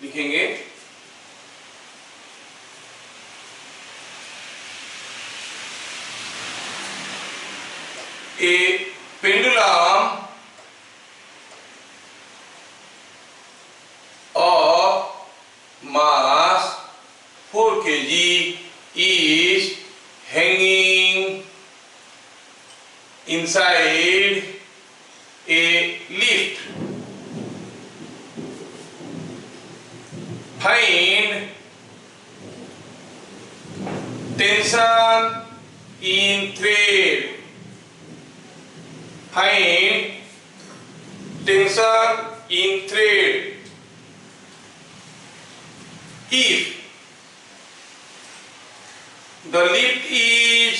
लिखेंगे ए pendulum of mass 4 kg is hanging inside a lift. Find tension in thread. Find tension in thread. If the lift is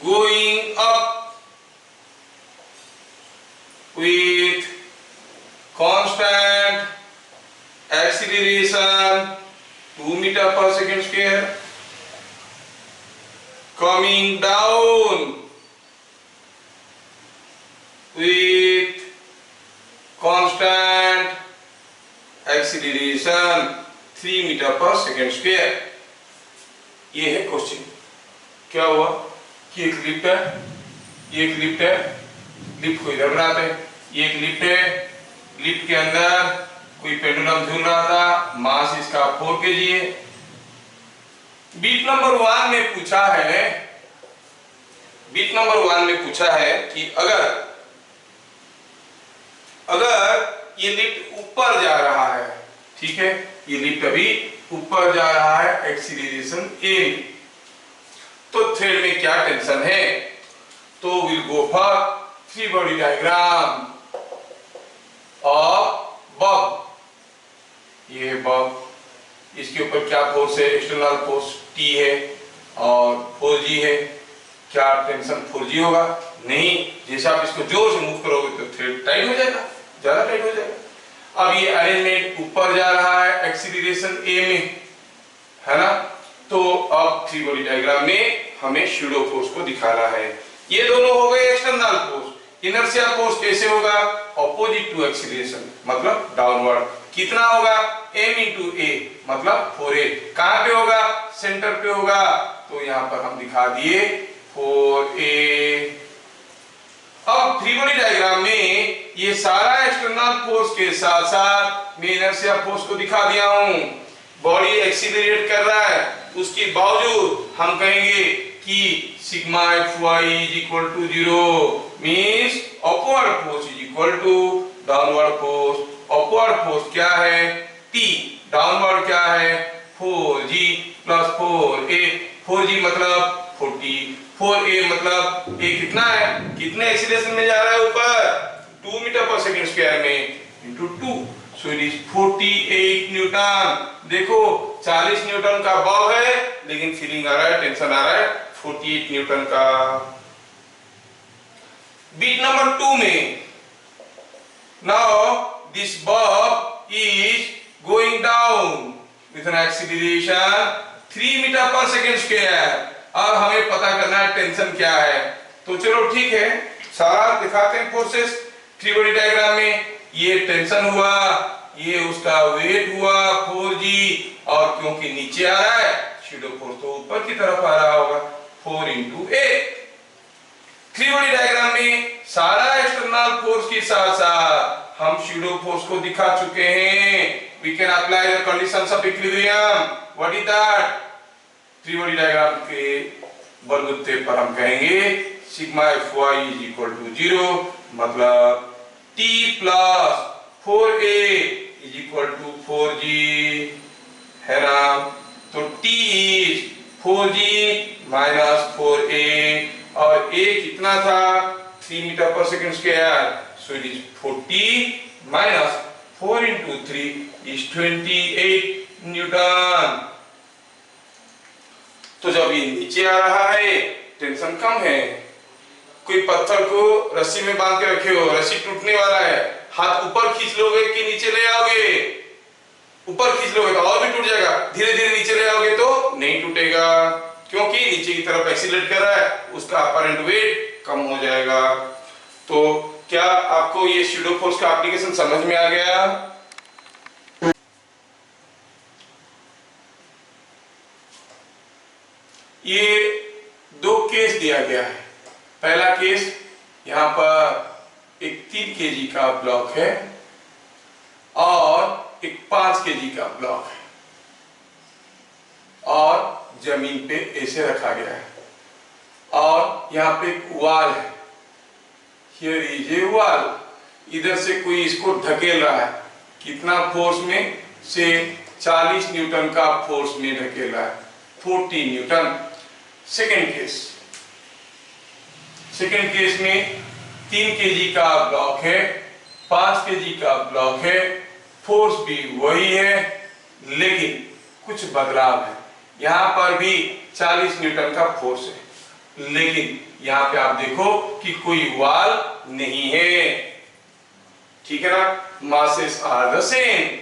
going up with constant acceleration 2 meter per second square, coming down with constant acceleration 3 metre पर second square. ये है question. क्या हुआ कि एक lift है, ये एक लिफ्ट है, लिफ्ट को इधर बनाते हैं, ये एक लिफ्ट है, लिफ्ट के अंदर कोई पेंडुलम झूल रहा था, मास इसका 4 kg है। बीट नंबर 1 में पूछा है, बीट नंबर 1 में पूछा है कि अगर ये लिफ्ट ऊपर जा रहा है, ठीक है, ये लिफ्ट अभी ऊपर जा रहा है, एक्सीलरेशन a, तो थ्रेड में क्या टेंशन है? तो will go for free body diagram of बब। ये है बब, इसके ऊपर क्या फोर्स है? एक्सटर्नल फोर्स T है और 4G है। क्या टेंशन 4G होगा? नहीं, जैसे आप इसको जोर से मूव करोगे तो थ्रेड टाइट हो जाएगा, ज्यादा टाइट हो जाएगा। अब ये अरेंजमेंट ऊपर जा रहा है एक्सीलरेशन a में, है ना, तो अब फ्री बॉडी डायग्राम में हमें शूडो फोर्स को दिखाना है। ये दोनों हो गए एक्सटर्नल फोर्स। इनर्शिया फोर्स कैसे होगा? ऑपोजिट टू एक्सीलरेशन, मतलब डाउनवर्ड। कितना होगा? m into a, मतलब 4a। कहां पे होगा? सेंटर पे होगा, तो यहां पर हम दिखा दिए 4a। अब फ्री बॉडी डायग्राम में ये सारा एक्सटर्नल फोर्स के साथ साथ मैं इनर्शिया फोर्स को दिखा दिया हूं। बॉडी एक्सीलरेट कर रहा है, उसके बावजूद हम कहेंगे कि sigma fy is equal to 0 means upward force is equal to downward force। upward force क्या है? T, डाउनवर्ड क्या है? 4g plus 4a। 4g मतलब 40, 4a मतलब a कितना है? कितने एक्सीलरेशन में जा रहा है ऊपर? 2 मीटर पर सेकेंड स्क्वायर में into 2, so it is 48 Newton. देखो 40 न्यूटन का बॉब है, लेकिन फीलिंग आ रहा है, टेंशन आ रहा है 48 न्यूटन का। बीट नंबर 2 में now this bob is going down with an acceleration 3 metre पर सेकेंड स्क्वायर। अब हमें पता करना है टेंशन क्या है, तो चलो ठीक है, सारा दिखाते हैं फोर्सेस फ्री बॉडी डायग्राम में। ये टेंशन हुआ, ये उसका वेट हुआ 4g, और क्योंकि नीचे आ रहा है शूडो फोर्स तो ऊपर की तरफ आ रहा होगा 4 into a। Free body diagram में सारा एक्सटर्नल फोर्स के साथ साथ हम शूडो फोर्स को दिखा चुके हैं। We can apply the conditions of equilibrium. What is that? Free body diagram के बलबूते पर हम कहेंगे sigma fy is equal to 0, मतलब T plus 4a is equal to 4g, है ना, तो T is 4g minus 4a, और a कितना था? 3 मीटर पर second square, so it is 40 minus 4 into 3 is 28 Newton. तो जब ये नीचे आ रहा है टेंशन कम है। कोई पत्थर को रस्सी में बांध के रखे हो, रस्सी टूटने वाला है, हाथ ऊपर खींच लोगे कि नीचे ले आओगे? ऊपर खींच लोगे तो और भी टूट जाएगा, धीरे धीरे नीचे ले आओगे तो नहीं टूटेगा, क्योंकि नीचे की तरफ एक्सीलरेट कर रहा है, उसका अपरेंट वेट कम हो जाएगा। तो क्या आपको ये शूडो फोर्स का एप्लीकेशन समझ में आ गया? केस दिया गया है। पहला केस, यहाँ पर एक 3 kg का ब्लॉक है और एक 5 kg का ब्लॉक है और जमीन पे ऐसे रखा गया है और यहाँ पे एक वाल है, हियर इज ए वाल। इधर से कोई इसको ढकेल रहा है, कितना फोर्स में से 40 न्यूटन का फोर्स में ढकेल रहा है, 40 न्यूटन। सेकेंड केस में 3 kg का ब्लॉक है, 5 kg का ब्लॉक है, फोर्स भी वही है लेकिन कुछ बदलाव है। यहाँ पर भी 40 न्यूटन का फोर्स है लेकिन यहाँ पे आप देखो कि कोई वाल नहीं है, ठीक है ना। masses are the same,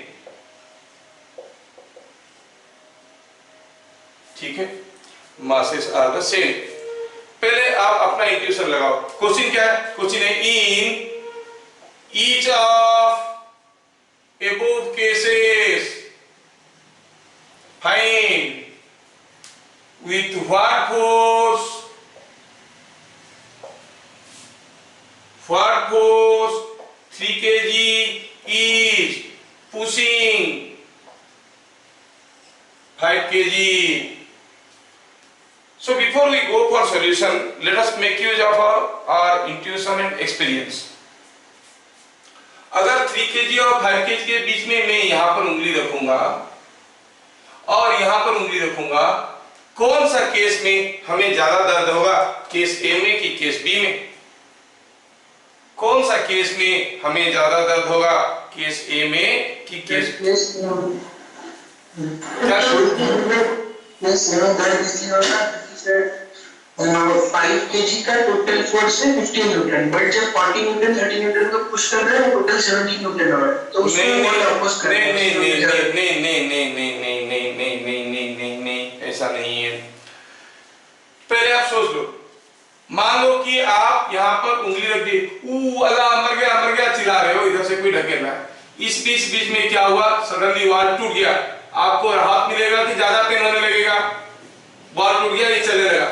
ठीक है, masses are the same। पहले आप अपना इक्वेशन लगाओ। क्वेश्चन क्या है? क्वेश्चन है in each of above cases find with what force 3 kg is pushing 5 kg. So before we go for solution, let us make use of our intuition and experience. अगर 3 kg और 5 kg के बीच में मैं यहाँ पर उंगली रखूंगा और यहाँ पर उंगली रखूंगा, कौन सा केस में हमें ज्यादा दर्द होगा, केस ए में कि केस बी में? कौन सा केस में हमें ज्यादा दर्द होगा, केस ए में कि केस क्या? 5 kg का टोटल फोर्स है 15 न्यूटन, बट जब 40 न्यूटन 30 न्यूटन को पुश कर रहे हैं टोटल 70 न्यूटन हो रहा है, तो उसमें वापस कर नहीं ऐसा नहीं है। पहले आप सोच लो, मान लो कि आप यहाँ पर उंगली रख दी, अल्लाह मर गया चिल्ला रहे हो, इधर से कोई ढकेल रहा है, इस बीच में क्या हुआ, सडनली वाल टूट गया, आपको राहत मिलेगा कि ज्यादा पेन होने लगेगा? वाल टूट गया, ये चलने लगा।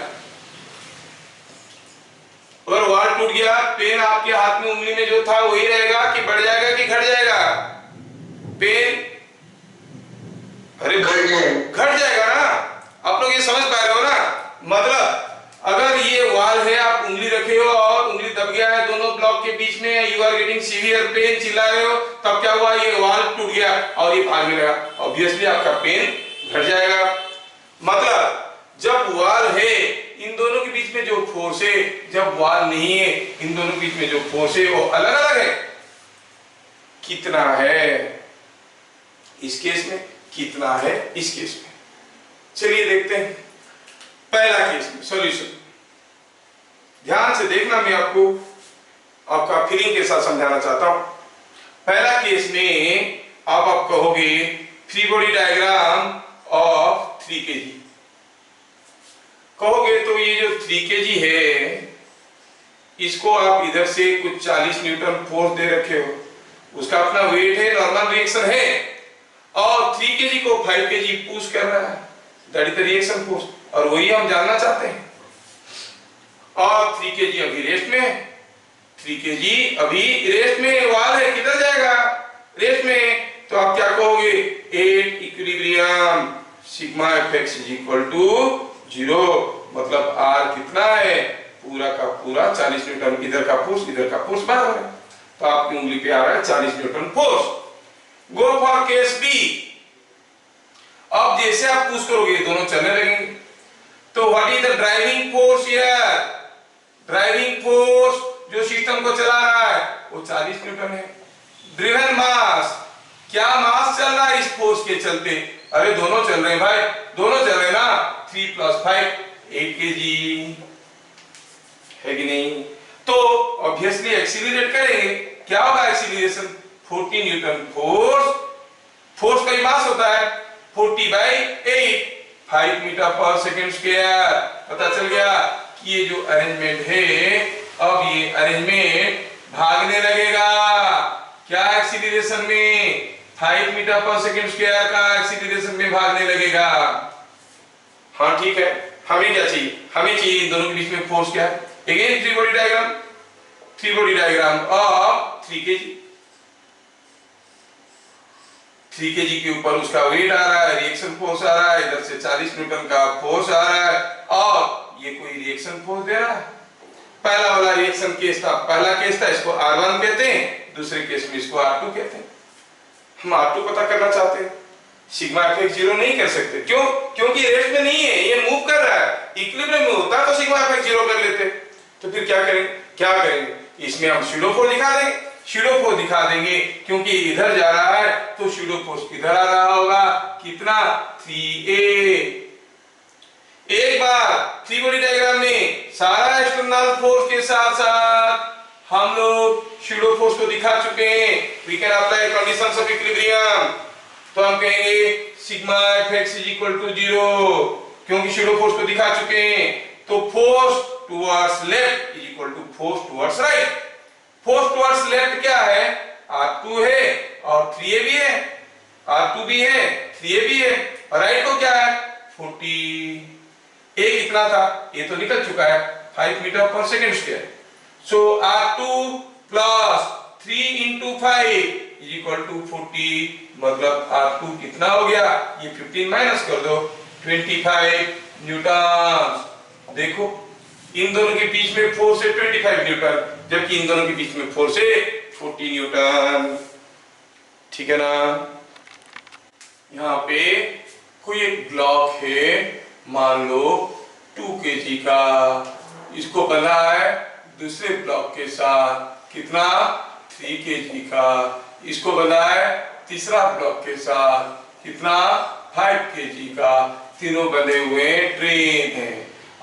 अगर वाल टूट गया, पेन आपके हाथ में उंगली में जो था वही रहेगा कि बढ़ जाएगा कि घट जाएगा? पेन अरे घट जाएगा ना। आप लोग ये समझ पा रहे हो ना? मतलब अगर ये वाल है, आप उंगली रखे हो और उंगली दब गया है दोनों ब्लॉक के बीच में, you are getting severe pain, चिल्ला रहे हो, तब क्या हुआ, ये वाल टूट गया और ये भागने लगा, ऑब्वियसली आपका पेन घट जाएगा। मतलब जब वाल है, इन दोनों के बीच में जो फोर्स है, जब वाल नहीं है, इन दोनों के बीच में जो फोर्स है वो अलग अलग है। कितना है इस केस में, कितना है इस केस में? चलिए देखते हैं पहला केस में सॉल्यूशन। ध्यान से देखना, मैं आपको आपका फीलिंग के साथ समझाना चाहता हूं। पहला केस में आप कहोगे free body diagram of 3 kg कहोगे, तो ये जो 3 kg है, इसको आप इधर से कुछ 40 न्यूटन फोर्स दे रखे हो, उसका अपना वेट है, नॉर्मल रिएक्शन है, और 3 kg को 5 kg पुश कर रहा है, that is the reaction force, और वही हम जानना चाहते हैं। और 3 kg अभी रेस्ट में है, 3 kg अभी रेस्ट में, वाल है, किधर जाएगा, रेस्ट में। तो आप क्या कहोगे, at equilibrium sigma F x is equal to 0, मतलब आर कितना है, पूरा का पूरा 40 न्यूटन, इधर का फोर्स इधर का फोर्स बराबर है, तो आपकी उंगली पे आ रहा है 40 newton force. Go for case B. अब जैसे आप पुश करोगे दोनों चलने लगेंगे, तो what is the driving force here? Driving force जो सिस्टम को चला रहा है वो 40 न्यूटन है। ड्रिवन मास, क्या मास चल रहा है इस फोर्स के चलते? अरे दोनों चल रहे हैं भाई, दोनों चल रहे हैं ना, 3 + 5 8 kg है कि नहीं? तो ऑब्वियसली एक्सीलरेट करेंगे, क्या होगा एक्सीलरेशन? 40 न्यूटन फोर्स का मास होता है 40/8, 5 मीटर पर सेकेंड स्क्वायर। पता चल गया कि ये जो अरेंजमेंट है, अब ये अरेंजमेंट भागने लगेगा, क्या एक्सीलरेशन में? 5 मीटर पर सेकेंड स्क्वायर का एक्सीलरेशन में भागने लगेगा। हाँ ठीक है, हमें क्या चाहिए, हमें चाहिए इन दोनों के बीच में फोर्स क्या है। Again three body diagram of 3 kg, 3 kg के ऊपर उसका वेट आ रहा है, रिएक्शन फोर्स आ रहा है, इधर से 40 न्यूटन का फोर्स आ रहा है और ये कोई रिएक्शन फोर्स दे रहा है। पहला वाला रिएक्शन केस था, पहला केस था, इसको R1 कहते हैं, दूसरे केस में इसको R2 कहते हैं। हम R2 पता करना चाहते हैं, सिग्मा एफएक्स 0 नहीं कर सकते, क्यों? क्योंकि रेस्ट में नहीं है, ये मूव कर रहा है। इक्विलिब्रियम में होता तो सिग्मा एफएक्स 0 कर लेते। तो फिर क्या करेंगे, इसमें हम स्यूडो फोर्स दिखा देंगे, क्योंकि इधर जा रहा है तो स्यूडो फोर्स किधर आ रहा होगा, कितना 3a। एक बार थ्री बॉडी डायग्राम में सारा एक्सटर्नल फोर्स के साथ साथ हम लोग स्यूडो फोर्स को दिखा चुके हैं। We can apply conditions of equilibrium. तो हम कहेंगे sigma F x is equal to 0, क्योंकि स्यूडो फोर्स को दिखा चुके हैं। तो force towards left is equal to force towards right. Force towards left क्या है, R2 है और 3a भी है, R2 भी है 3a भी है, और राइट को क्या है 40। a कितना था, ये तो निकल चुका है 5 metre per second square. So R2 plus 3 into 5 is equal to 40, मतलब R2 कितना हो गया, ये 15 माइनस कर दो, 25 न्यूटन। देखो इन दोनों के बीच में फोर्स है 25 न्यूटन, जबकि इन दोनों के बीच में फोर्स है 40 न्यूटन। ठीक है ना। यहाँ पे कोई एक ब्लॉक है, मान लो 2 kg का, इसको बना है दूसरे ब्लॉक के साथ, कितना 3 kg का, इसको बना है तीसरा ब्लॉक के साथ, कितना 5 kg का, तीनों बने हुए ट्रेन है।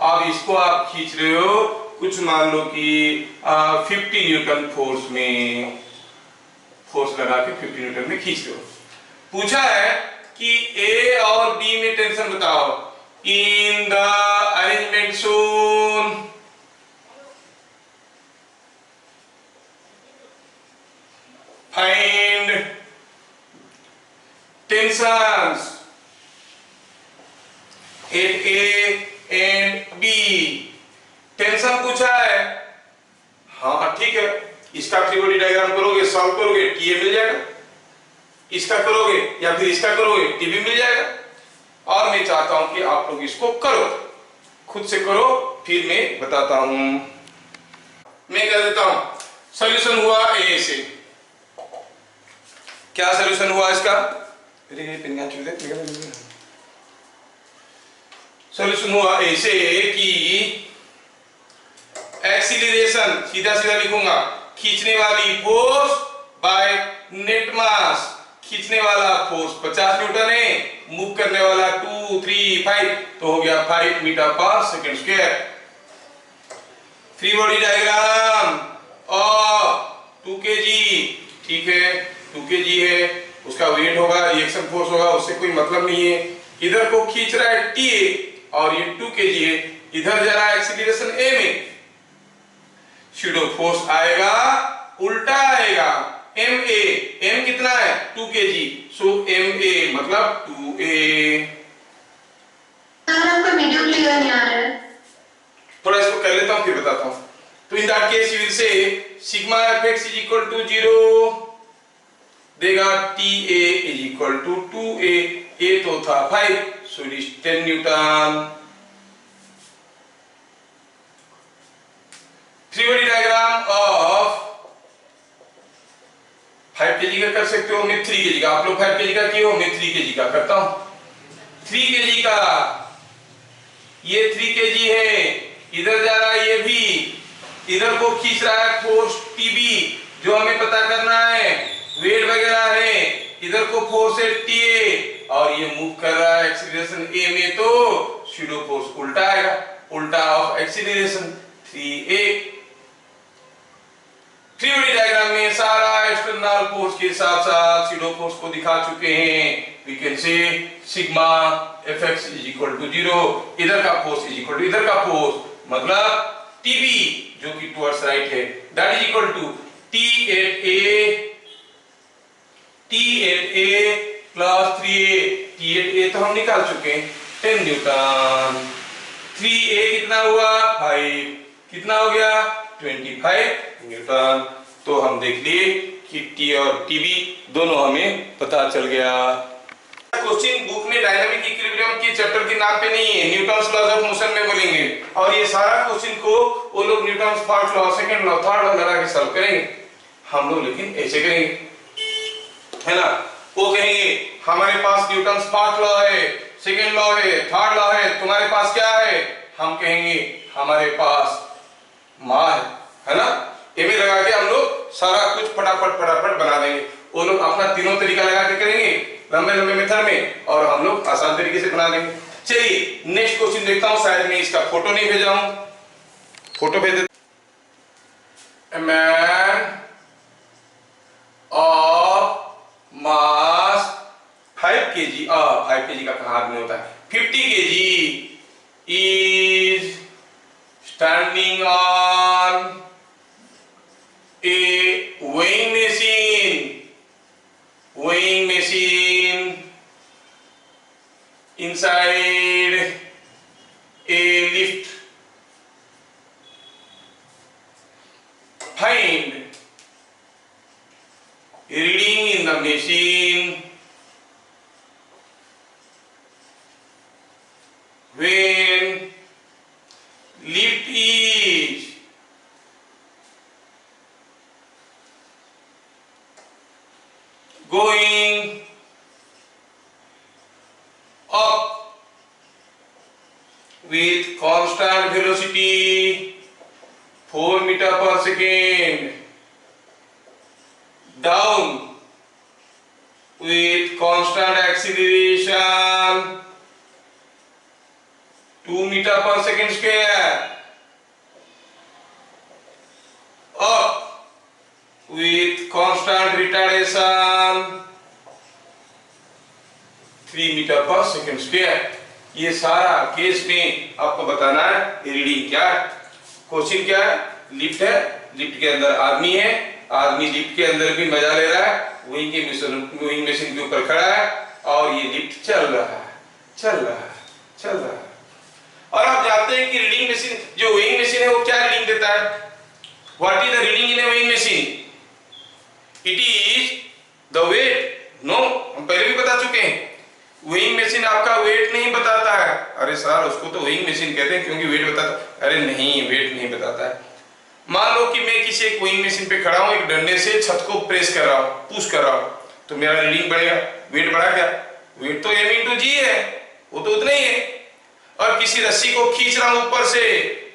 अब इसको आप खींच रहे हो कुछ मान लो कि 50 न्यूटन फोर्स में, फोर्स लगा के 50 न्यूटन में खींच रहे हो। पूछा है कि ए और बी में टेंशन बताओ। In the arrangement shown find tensions at A and B. Tension पूछा है, हाँ ठीक है, इसका थ्री बॉडी डायग्राम करोगे, सॉल्व करोगे, टीए मिल जाएगा, इसका करोगे या फिर इसका करोगे, टीबी मिल जाएगा। और मैं चाहता हूं कि आप लोग इसको करो, खुद से करो, फिर मैं बताता हूं। मैं कह देता हूं सॉल्यूशन हुआ ए से, क्या सॉल्यूशन हुआ इसका, सॉल्यूशन हुआ ऐसे कि एक्सीलरेशन, सीधा सीधा लिखूंगा, खींचने वाली फोर्स बाय नेट मास, खींचने वाला फोर्स 50 न्यूटन है, मूव करने वाला 2 3 5, तो हो गया 5 metre per second square. Three body diagram और 2 kg, ठीक है 2 kg है, उसका वेट होगा, रिएक्शन फोर्स होगा, उससे कोई मतलब नहीं है। इधर को खींच रहा है TA और ये 2 kg है, इधर जा रहा है एक्सीलरेशन A में, स्यूडो फोर्स आएगा उल्टा आएगा, MA, M कितना है 2 kg, सो MA मतलब 2A। सर आपका वीडियो क्लियर नहीं आ रहा है, थोड़ा इसको कर लेता हूं फिर बताता हूं। तो in that case you will say sigma fx is equal to 0 देगा, TA is equal to 2A, A तो था 5, so it is 10 newton. Three body diagram of 5 kg का कर सकते हो, मैं 3 kg का, आप लोग 5 kg का किए हो, मैं 3 kg का करता हूं। 3 kg का, ये 3 kg है, इधर जा रहा है ये भी, इधर को खींच रहा है फोर्स TB, जो हमें पता करना है, वेट वगैरह है, इधर को फोर्स है TA और ये मूव कर रहा है एक्सीलरेशन A में, तो स्यूडो फोर्स उल्टा आएगा, उल्टा of acceleration 3A। Three body diagram में सारा एक्सटर्नल फोर्स के साथ साथ स्यूडो फोर्स को दिखा चुके हैं। We can say sigma fx is equal to 0, इधर का फोर्स इज इक्वल टू इधर का फोर्स, मतलब TB जो कि टुवर्ड्स राइट है, that is equal to T8A plus 3A, T8A तो हम निकाल चुके हैं 10 न्यूटन, 3a कितना हुआ 5, कितना हो गया 25 न्यूटन। तो हम देख लिए कि टी और टीबी दोनों हमें पता चल गया। क्वेश्चन बुक में डायनामिक इक्विलिब्रियम के चैप्टर के नाम पे नहीं है, न्यूटन्स लॉज ऑफ मोशन में बोलेंगे, और ये सारा क्वेश्चन को वो लोग Newton's first law, second law, third law लगा के सॉल्व करेंगे। हम लोग लेकिन ऐसे करेंगे, है ना। वो कहेंगे हमारे पास न्यूटन्स फर्स्ट लॉ है, सेकंड लॉ है, थर्ड लॉ है, तुम्हारे पास क्या है? हम कहेंगे हमारे पास माँ है ना। ये लगा के हम लोग सारा कुछ फटाफट बना देंगे। वो लोग अपना तीनों तरीका लगा के करेंगे लंबे मेथड में, और हम लोग आसान तरीके से बना देंगे। चलिए नेक्स्ट क्वेश्चन देखता हूं। शायद मैं इसका फोटो नहीं भेजा हूं, फोटो भेज देता। Man of mass 5 kg, 5 kg का कहां आदमी होता है, 50 kg is standing on a weighing machine inside a lift. Find reading in the machine when lift is going up with constant velocity 4 meter per second, down with constant acceleration 2 meter per second square, up with constant retardation 3 metre per second square. ये सारा case में आपको बताना है reading क्या है। Question क्या है, लिफ्ट है, लिफ्ट के अंदर आदमी है, आदमी लिफ्ट के अंदर भी मजा ले रहा है, विंग मशीन के ऊपर खड़ा है, और ये लिफ्ट चल रहा है। और आप जानते हैं कि रीडिंग मशीन, जो विंग मशीन है, वो क्या रीडिंग देता है? What is the reading in a weighing machine? It is the weight. No, हम पहले भी बता चुके हैं, वेइंग मशीन आपका वेट नहीं बताता है। अरे सर उसको तो वेइंग मशीन कहते हैं क्योंकि वेट बताता। अरे नहीं, वेट नहीं बताता है। मान लो कि मैं किसी एक वेइंग मशीन पे खड़ा हूं, एक डंडे से छत को प्रेस कर रहा हूं, पुश कर रहा हूं, तो मेरा रीडिंग बढ़ेगा। वेट बढ़ा क्या? वेट तो m/g है, वो तो उतना ही है। और किसी रस्सी को खींच रहा हूं ऊपर से,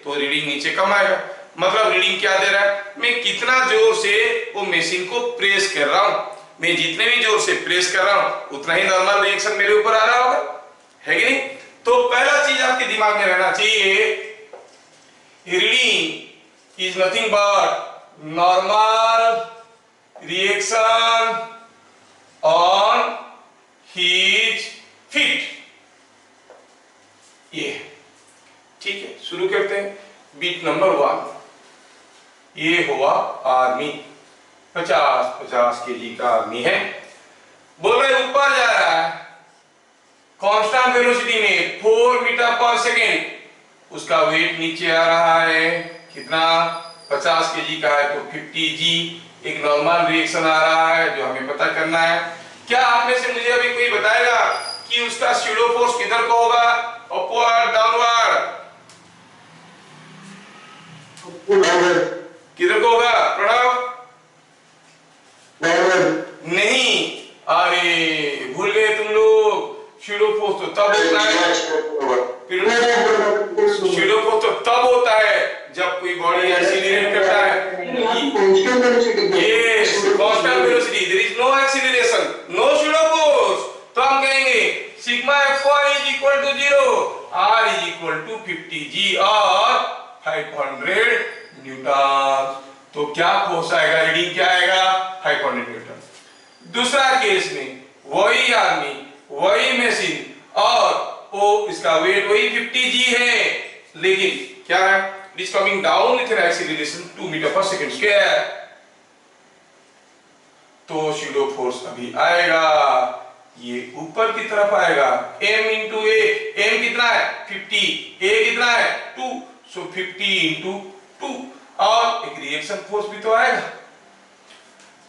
तो रीडिंग नीचे कम आएगा। मतलब रीडिंग क्या दे रहा है, मैं कितना जोर से वो मशीन को प्रेस कर रहा हूं। मैं जितने भी जोर से प्रेस कर रहा हूं उतना ही नॉर्मल रिएक्शन मेरे ऊपर आ रहा होगा, है कि नहीं? तो पहला चीज आपके दिमाग में रहना चाहिए, reading is nothing but normal reaction on his feet. ये ठीक है, शुरू करते हैं। बीट नंबर 1, ये हुआ आर्मी, 50 kg का आदमी है, बोल रहे ऊपर जा रहा है कांस्टेंट वेलोसिटी में 4 मीटर पर सेकेंड। उसका वेट नीचे आ रहा है, कितना? 50 kg का है तो 50 g। एक नॉर्मल रिएक्शन आ रहा है जो हमें पता करना है। क्या आप में से मुझे अभी कोई बताएगा कि उसका शैडो फोर्स किधर को होगा, अपवर्ड डाउनवर्ड? किधर को होगा प्रणव? नहीं, अरे भूल गए तुम लोग। शैडो फोर्स तो तब होता है, शैडो फोर्स तो तब होता है जब कोई बॉडी एक्सीलरेट करता है। ये constant velocity, there is no acceleration, no pseudo force, तो हम कहेंगे sigma Fy is equal to 0, R is equal to 50G और 500 न्यूटन। तो क्या फोर्स आएगा, रीडिंग क्या आएगा? 500 न्यूटन। दूसरा केस में वही आदमी, वही मशीन, और वो इसका वेट वही 50G है, लेकिन क्या है, it is coming down with an acceleration 2 metre per second square. तो शैडो फोर्स अभी आएगा ये ऊपर की तरफ आएगा, m इंटू ए, m कितना है 50, a कितना है 2, सो 50 इंटू 2, और एक रिएक्शन फोर्स भी तो आएगा।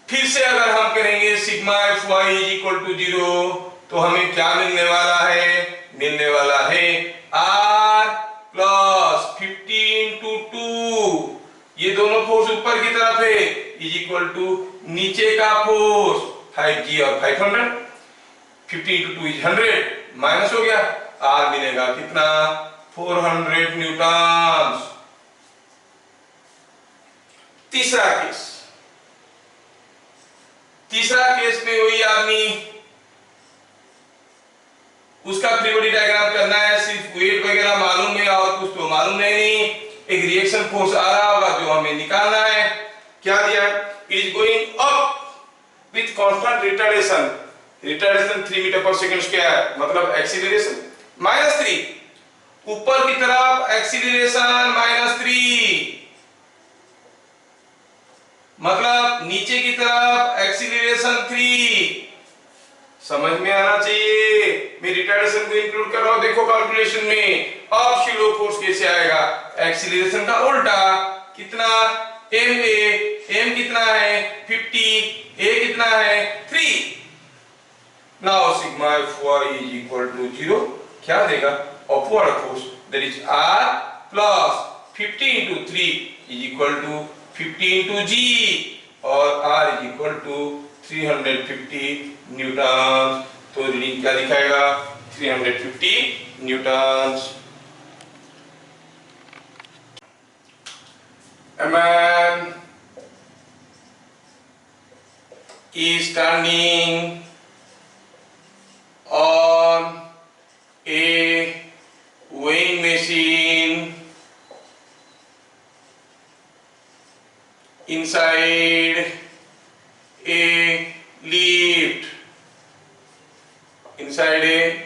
फिर से अगर हम करेंगे sigma F Y is equal to 0, तो हमें क्या मिलने वाला है, मिलने वाला है r प्लस 50 इंटू 2, ये दोनों फोर्स ऊपर की तरफ है, इज इक्वल टू नीचे का फोर्स 5g और 500, 50 इंटू 2 इज 100, माइनस हो गया, r मिलेगा कितना 400 न्यूटन। तीसरा केस में वही आदमी, उसका फ्री बॉडी डायग्राम करना है, सिर्फ वेट वगैरह मालूम है और कुछ तो मालूम नहीं, एक रिएक्शन फोर्स आ रहा होगा जो हमें निकालना है। क्या दिया है, it is going up with constant retardation, retardation 3 metre per second square, मतलब एक्सीलरेशन -3, ऊपर की तरफ एक्सीलरेशन -3, मतलब नीचे की तरफ एक्सीलरेशन 3, समझ में आना चाहिए। मैं रिटार्डेशन को इंक्लूड कर रहा हूं, देखो कैलकुलेशन में। अब शैडो फोर्स कैसे आएगा, एक्सीलरेशन का उल्टा, कितना m कितना है 50, a कितना है 3। Now sigma fy is equal to 0, क्या देगा, upward force that is r plus 50 into 3 is equal to 50 into g, और r is equal to 350 newton. तो रीडिंग क्या दिखाएगा, 350 newton. A man is standing on a weighing machine inside a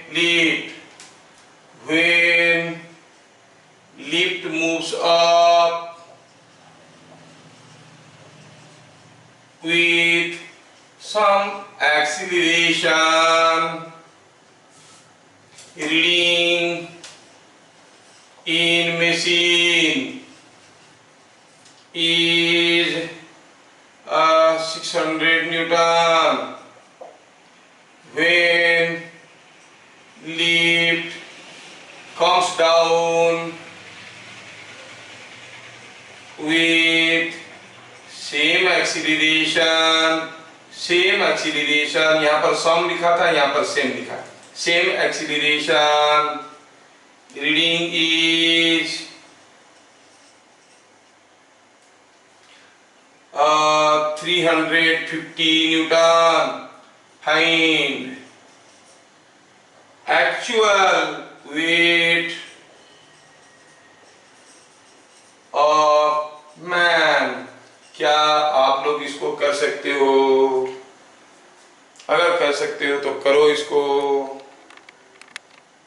lift, when lift moves up with some acceleration, reading in machine is 600 Newton. When lift comes down with same acceleration, यहाँ पर सम लिखा था, यहाँ पर same लिखा, same acceleration, reading is 350 Newton. Find actual weight of man. क्या आप लोग इसको कर सकते हो? अगर कर सकते हो तो करो इसको।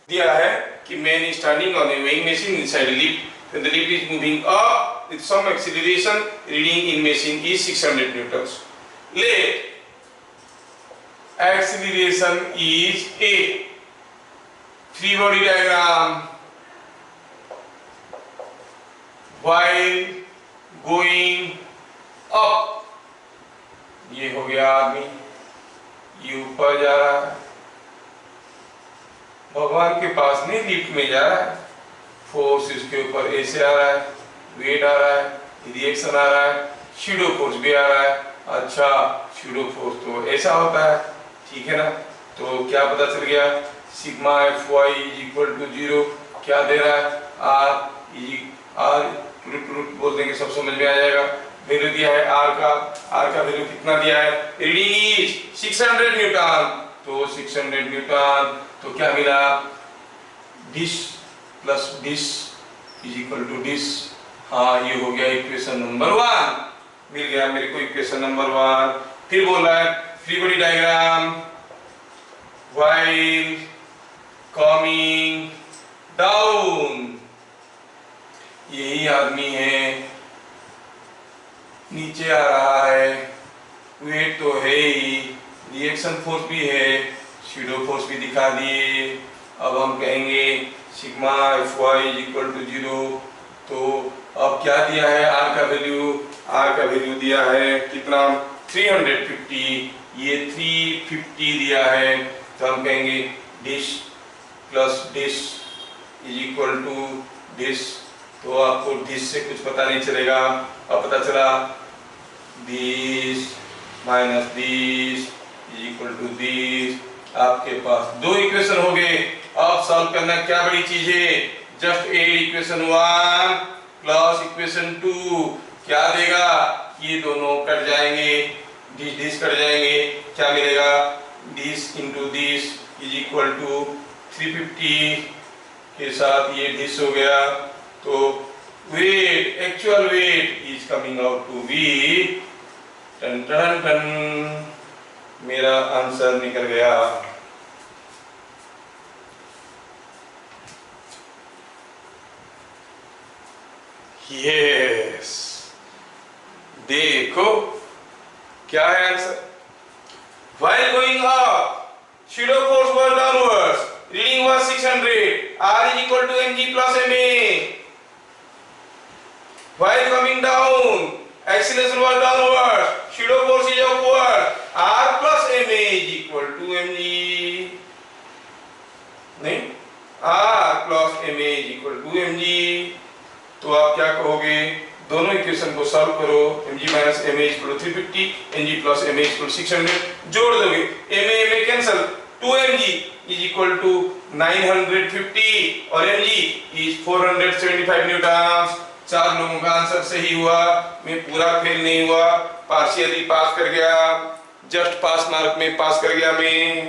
दिया है कि man is standing on A weighing machine inside a lift, when the lift is moving up with some acceleration, reading in machine is 600 newtons. Let acceleration is a, free body diagram, while going up, ये हो गया आदमी, ये ऊपर जा रहा है, भगवान के पास नहीं, लिफ्ट में जा रहा है, फोर्स इसके ऊपर ऐसे आ रहा है, वेट आ रहा है, रिएक्शन आ रहा है, शैडो फोर्स भी आ रहा है। अच्छा, शैडो फोर्स तो ऐसा होता है, ठीक है ना। तो क्या पता चल गया, sigma F Y is equal to 0, क्या दे रहा है, आर रूट बोल देंगे, सब समझ में आ जाएगा। वैल्यू दिया है आर का वैल्यू कितना दिया है, रीडिंग इज 600 न्यूटन। तो 600 न्यूटन, तो क्या मिला, this plus this is equal to this. हाँ, ये हो गया इक्वेशन नंबर 1, मिल गया मेरे को इक्वेशन नंबर 1। फिर बोल रहा है free body diagram, while coming down, यही आदमी है, नीचे आ रहा है, वेट तो है ही, रिएक्शन फोर्स भी है, शैडो फोर्स भी दिखा दिए। अब हम कहेंगे sigma Fy is equal to 0। तो अब क्या दिया है, आर का वैल्यू दिया है कितना, 350, ये 350 दिया है। तो हम कहेंगे this plus this is equal to this. तो आपको डिश से कुछ पता नहीं चलेगा, अब पता चला this minus this is equal to this. आपके पास दो इक्वेशन हो गए। अब सॉल्व करना क्या बड़ी चीज है, just add equation 1 plus equation 2। क्या देगा, ये दोनों कट जाएंगे, डिश कट जाएंगे, क्या मिलेगा, this into this is equal to 350 के साथ ये डिश हो गया। तो weight, actual weight is coming out to be, टन टन टन, मेरा आंसर निकल गया। यस, देखो क्या है answer. While going up, pseudo force was downwards. Reading was 600. R is equal to mg plus ma. While coming down, acceleration was downwards. Pseudo force is upward. R plus ma is equal to mg. नहीं, R plus ma is equal to mg. तो आप क्या कहोगे, दोनों equation को solve करो। mg minus ma equal 350, mg plus ma equal 600, जोड़ दोगे, ma cancel, 2mg is equal to 950 और mg इज 475 न्यूटन। 4 लोगों का आंसर सही हुआ, मैं पूरा फेल नहीं हुआ, पार्शियली पास कर गया, जस्ट पास मार्क में पास कर गया मैं।